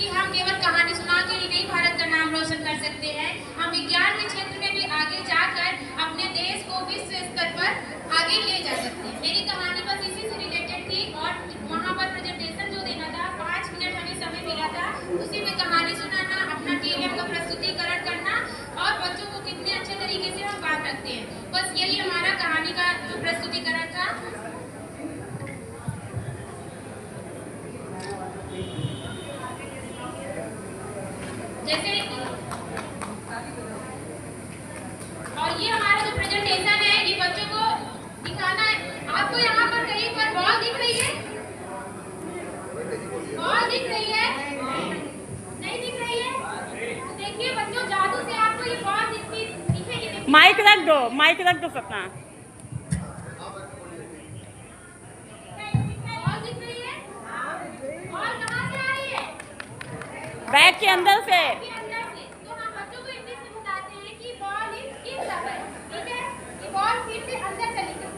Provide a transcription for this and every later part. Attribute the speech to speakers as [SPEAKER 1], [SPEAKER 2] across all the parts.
[SPEAKER 1] कि हम केवल कहानी सुना के ही नहीं भारत का नाम रोशन कर सकते हैं, हम विज्ञान के क्षेत्र में भी आगे जाकर अपने देश को विश्व स्तर पर आगे ले जा सकते हैं। मेरी कहानी बस इसी से रिलेटेड थी और वहाँ पर प्रेजेंटेशन जो देना था, 5 मिनट हमें समय मिला था, उसी में कहानी सुनाना, अपना TLM का प्रस्तुतिकरण करना और बच्चों को कितने अच्छे तरीके से हम बात रखते हैं। बस यही हमारा कहानी का जो प्रस्तुतिकरण था। जैसे और ये हमारा जो प्रेजेंटेशन है, ये बच्चों को दिखाना है। आपको यहाँ पर कहीं पर बॉल दिख रही है? बॉल दिख रही है? नहीं दिख रही है? देखिए बच्चों, जादू से आपको ये बॉल दिखेगी।
[SPEAKER 2] माइक रख दो सपना।
[SPEAKER 1] बॉल दिख रही है? बॉल कहाँ से आ रही है?
[SPEAKER 2] बैग के अंदर से।
[SPEAKER 1] तो हम बच्चों को इंग्लिश में बताते हैं कि बॉल इज इनसाइड, ठीक है? ये बॉल फिर से अंदर चली गई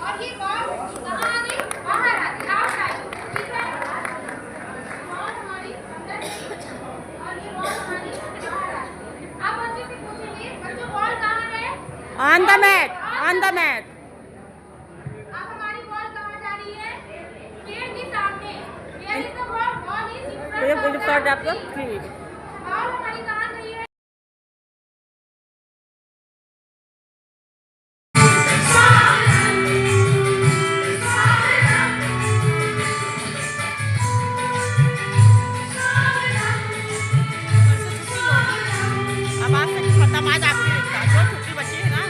[SPEAKER 1] और ये बॉल कहाँ आ गई? बाहर आ गई, आउटसाइड, ठीक है? बॉल हमारी अंदर और ये बॉल हमारी बाहर आ गई। अब बच्चों से पूछेंगे, बच्चों बॉल कहाँ है?
[SPEAKER 2] On the mat.
[SPEAKER 1] अब हमारी बॉल कहाँ जा रही है? पेड़ के सामने। Where is the ball? Ball is in front of the tree. Ball हमारी कहाँ गई है?
[SPEAKER 2] अब आज से खत्म, आज आपकी जो छुट्टी बची है ना।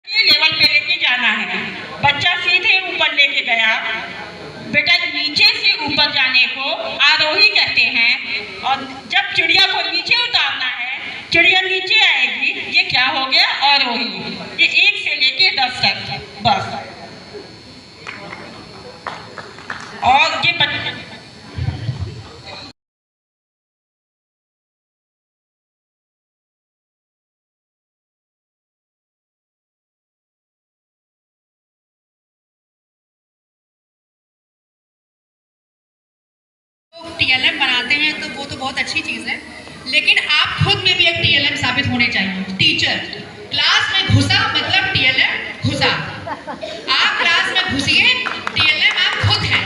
[SPEAKER 3] लेवल पे लेके जाना है। बच्चा सीधे ऊपर लेके गया। बेटा नीचे से ऊपर जाने को आरोही कहते हैं और जब चिड़िया को नीचे उतारना है, चिड़िया नीचे आएगी, ये क्या हो गया? आरोही। ये 1 से लेके 10 तक बस। और ये
[SPEAKER 4] TLM बनाते हैं तो वो तो बहुत अच्छी चीज़ है, लेकिन आप खुद में भी एक TLM साबित होने चाहिए। टीचर क्लास में घुसा मतलब TLM घुसा। आप क्लास में घुसिए, TLM आप खुद हैं।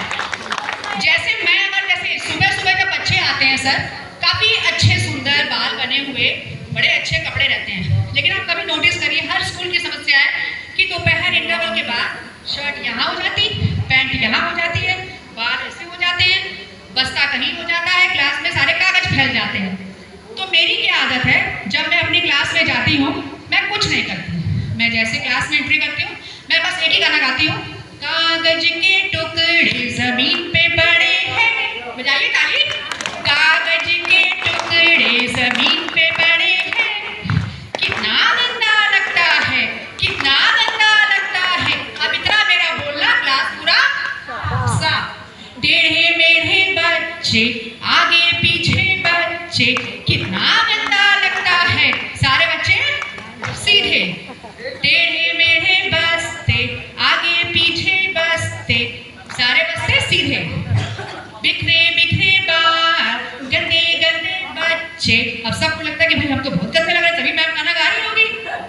[SPEAKER 4] जैसे मैं जैसे सुबह जब बच्चे आते हैं सर, काफ़ी अच्छे सुंदर बाल बने हुए, बड़े अच्छे कपड़े रहते हैं, लेकिन आप कभी नोटिस करिए, हर स्कूल की समस्या है कि दोपहर इंटरवल के बाद शर्ट यहाँ हो जाती, पैंट यहाँ हो जाती है, बाल ऐसे हो जाते हैं, बस्ता कहीं हो जाता है, क्लास में सारे कागज फैल जाते हैं। तो मेरी क्या आदत है, जब मैं अपनी क्लास में जाती हूँ, मैं कुछ नहीं करती। मैं जैसे क्लास में एंट्री करती हूँ, मैं बस एक ही गाना गाती हूँ, कागज के टुकड़े जमीन पे पड़े हैं। बजाइए ताली। कागज के टुकड़े जमीन पे पड़े हैं, कितना गंदा लगता है, कितना गंदा लगता है। अब इतना मेरा बोलना, क्लास पूरा साफ। टेढ़े मेढ़े बच्चे, आगे पीछे बच्चे, कितना गंदा लगता है। सारे बच्चे सीधे, टेढ़े मेढ़े बस्ते, आगे पीछे बस्ते, सारे बस्ते सीधे। बिखरे बिखरे बाल, गंदे गंदे बच्चे। अब सबको लगता है कि भाई हम तो बहुत गंदे लग रहे हैं, तभी मैम गाना गा रही होगी,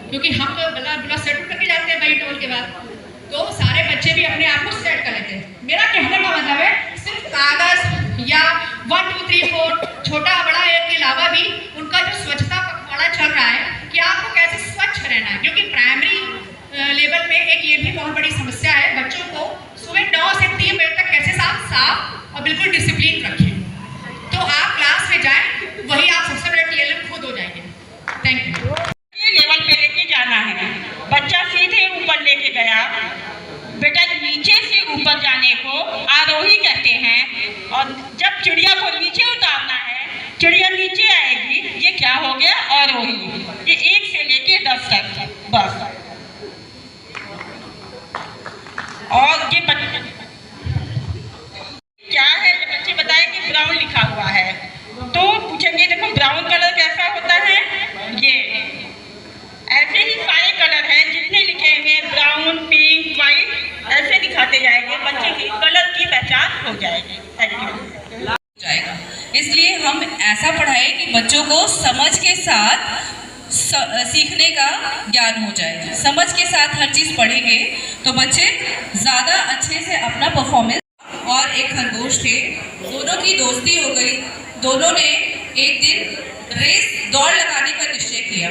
[SPEAKER 4] क्योंकि हम तो बला सेट करके जाते हैं भाई टोल के बाद। तो सारे बच्चे भी अपने आप को सेट कर लेते हैं। मेरा कहने का मतलब है, सिर्फ कागज या 1 2 3 4 छोटा बड़ा एक के अलावा भी उनका जो स्वच्छता पखवाड़ा चल रहा है कि आपको कैसे स्वच्छ रहना है, क्योंकि प्राइमरी लेवल में एक ये भी बहुत बड़ी समस्या है, बच्चों को सुबह 9 से 3 बजे तक कैसे साफ और बिल्कुल डिसिप्लिन रखें। तो आप क्लास में जाएं, वही आप सबसे बड़े TLM खुद हो जाएंगे। Thank you.
[SPEAKER 3] लेवल पे लेके जाना है। बच्चा सीधे ऊपर लेके गया। ब्राउन कलर कैसा होता है, ये ऐसे ही सारे कलर हैं जितने लिखे हुए ब्राउन, पिंक, वाइट, ऐसे दिखाते जाएंगे, बच्चे की कलर की पहचान हो जाएगी। Thank you.
[SPEAKER 5] जाएगा। इसलिए हम ऐसा पढ़ाएं कि बच्चों को समझ के साथ सीखने का ज्ञान हो जाए। समझ के साथ हर चीज़ पढ़ेंगे तो बच्चे ज़्यादा अच्छे से अपना परफॉर्मेंस। और एक खरगोश थे, दोनों की दोस्ती हो गई। दोनों ने एक दिन दौड़ लगाने का निश्चय किया।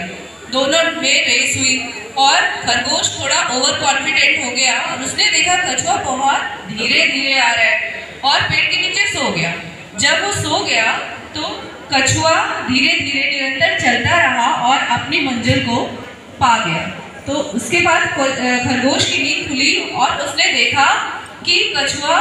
[SPEAKER 5] दोनों में रेस हुई और खरगोश थोड़ा ओवर कॉन्फिडेंट हो गया और उसने देखा कछुआ बहुत धीरे धीरे आ रहा है और पेड़ के नीचे सो गया। जब वो सो गया तो कछुआ धीरे धीरे निरंतर चलता रहा और अपनी मंजिल को पा गया। तो उसके बाद खरगोश की नींद खुली और उसने देखा कि कछुआ